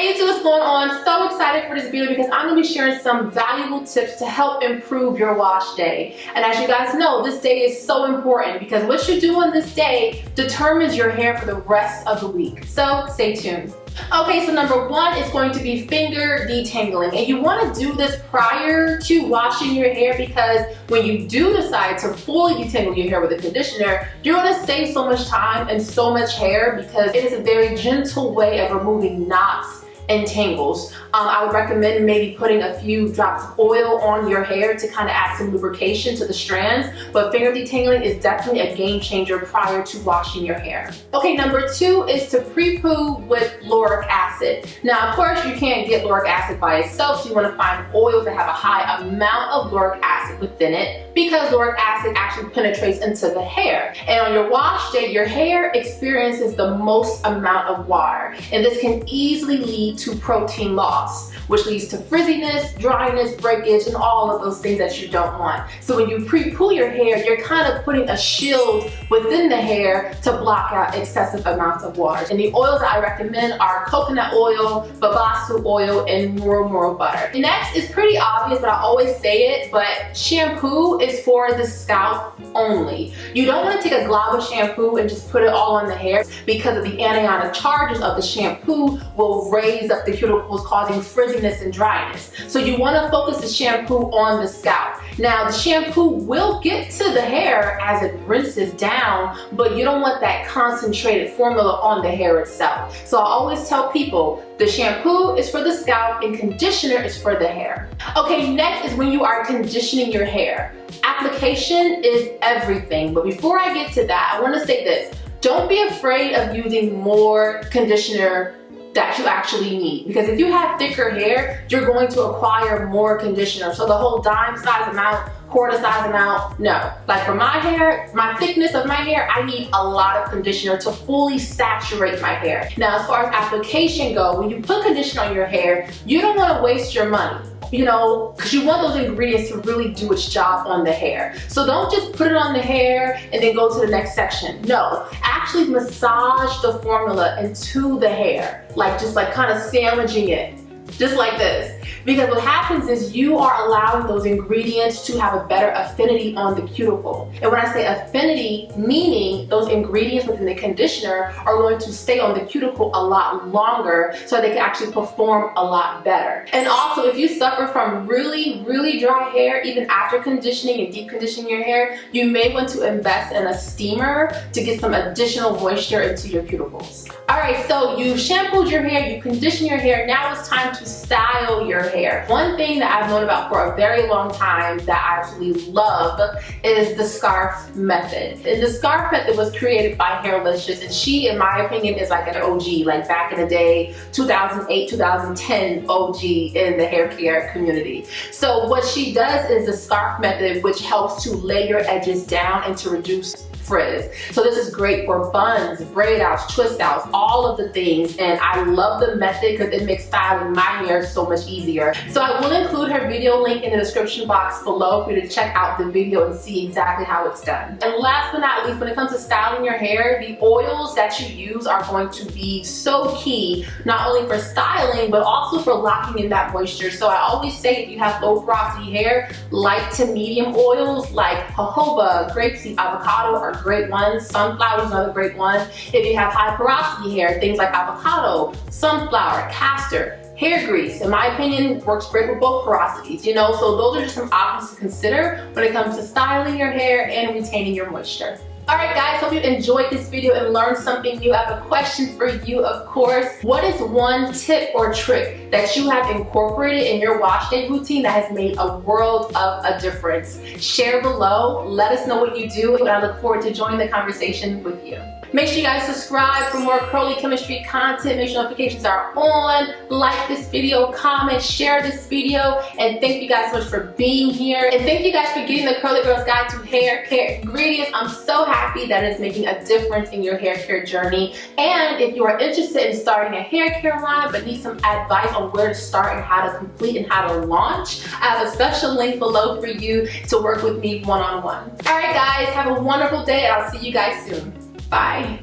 Hey YouTube, what's going on? So excited for this video because I'm going to be sharing some valuable tips to help improve your wash day. And as you guys know, this day is so important because what you do on this day determines your hair for the rest of the week. So stay tuned. Okay, so number one is going to be finger detangling, and you want to do this prior to washing your hair because when you do decide to fully detangle your hair with a conditioner, you're going to save so much time and so much hair because it is a very gentle way of removing knots and tangles. I would recommend maybe putting a few drops of oil on your hair to kind of add some lubrication to the strands, but finger detangling is definitely a game changer prior to washing your hair. Okay, number two is to pre-poo with lauric acid. Now, of course, you can't get lauric acid by itself, so you want to find oils that have a high amount of lauric acid within it because lauric acid actually penetrates into the hair. And on your wash day, your hair experiences the most amount of water, and this can easily lead to protein loss, which leads to frizziness, dryness, breakage, and all of those things that you don't want. So when you pre-poo your hair, you're kind of putting a shield within the hair to block out excessive amounts of water. And the oils that I recommend are coconut oil, babasu oil, and moro butter. Next is pretty obvious, but I always say it, but shampoo is for the scalp only. You don't want to take a glob of shampoo and just put it all on the hair because of the anionic charges of the shampoo will raise up the cuticles, causing frizziness and dryness. So you want to focus the shampoo on the scalp. Now the shampoo will get to the hair as it rinses down, but you don't want that concentrated formula on the hair itself. So I always tell people the shampoo is for the scalp and conditioner is for the hair. Okay, next is when you are conditioning your hair. Application is everything, but before I get to that, I want to say this. Don't be afraid of using more conditioner that you actually need, because if you have thicker hair, you're going to acquire more conditioner. So the whole dime size amount, quarter size amount, no. Like for my hair, my thickness of my hair, I need a lot of conditioner to fully saturate my hair. Now, as far as application go, when you put conditioner on your hair, you don't want to waste your money, you know, because you want those ingredients to really do its job on the hair. So don't just put it on the hair and then go to the next section. No, actually massage the formula into the hair, like just like kind of sandwiching it, just like this. Because what happens is you are allowing those ingredients to have a better affinity on the cuticle. And when I say affinity, meaning those ingredients within the conditioner are going to stay on the cuticle a lot longer so they can actually perform a lot better. And also, if you suffer from really dry hair, even after conditioning and deep conditioning your hair, you may want to invest in a steamer to get some additional moisture into your cuticles. Alright, so you shampooed your hair, you conditioned your hair, now it's time to style your hair. One thing that I've known about for a very long time that I absolutely love is the scarf method. And the scarf method was created by Hairlicious, and she, in my opinion, is like an OG, like back in the day, 2008, 2010 OG in the hair care community. So what she does is the scarf method, which helps to lay your edges down and to reduce frizz. So this is great for buns, braid outs, twist outs, all of the things, and I love the method because it makes styling my hair so much easier. So I will include her video link in the description box below for you to check out the video and see exactly how it's done. And last but not least, when it comes to styling your hair, the oils that you use are going to be so key, not only for styling, but also for locking in that moisture. So I always say if you have low porosity hair, light to medium oils like jojoba, grapeseed, avocado are great ones. Sunflower is another great one. If you have high porosity hair, things like avocado, sunflower, castor, hair grease, in my opinion, works great with both porosities, you know, so those are just some options to consider when it comes to styling your hair and retaining your moisture. Alright guys, hope you enjoyed this video and learned something new. I have a question for you, of course. What is one tip or trick that you have incorporated in your wash day routine that has made a world of a difference? Share below, let us know what you do, and I look forward to joining the conversation with you. Make sure you guys subscribe for more curly chemistry content. Make sure notifications are on. Like this video, comment, share this video, and thank you guys so much for being here. And thank you guys for getting the Curly Girl's Guide to Hair Care Ingredients. I'm so happy that it's making a difference in your hair care journey. And if you are interested in starting a hair care line but need some advice on where to start and how to complete and how to launch, I have a special link below for you to work with me one-on-one. All right guys, have a wonderful day and I'll see you guys soon. Bye.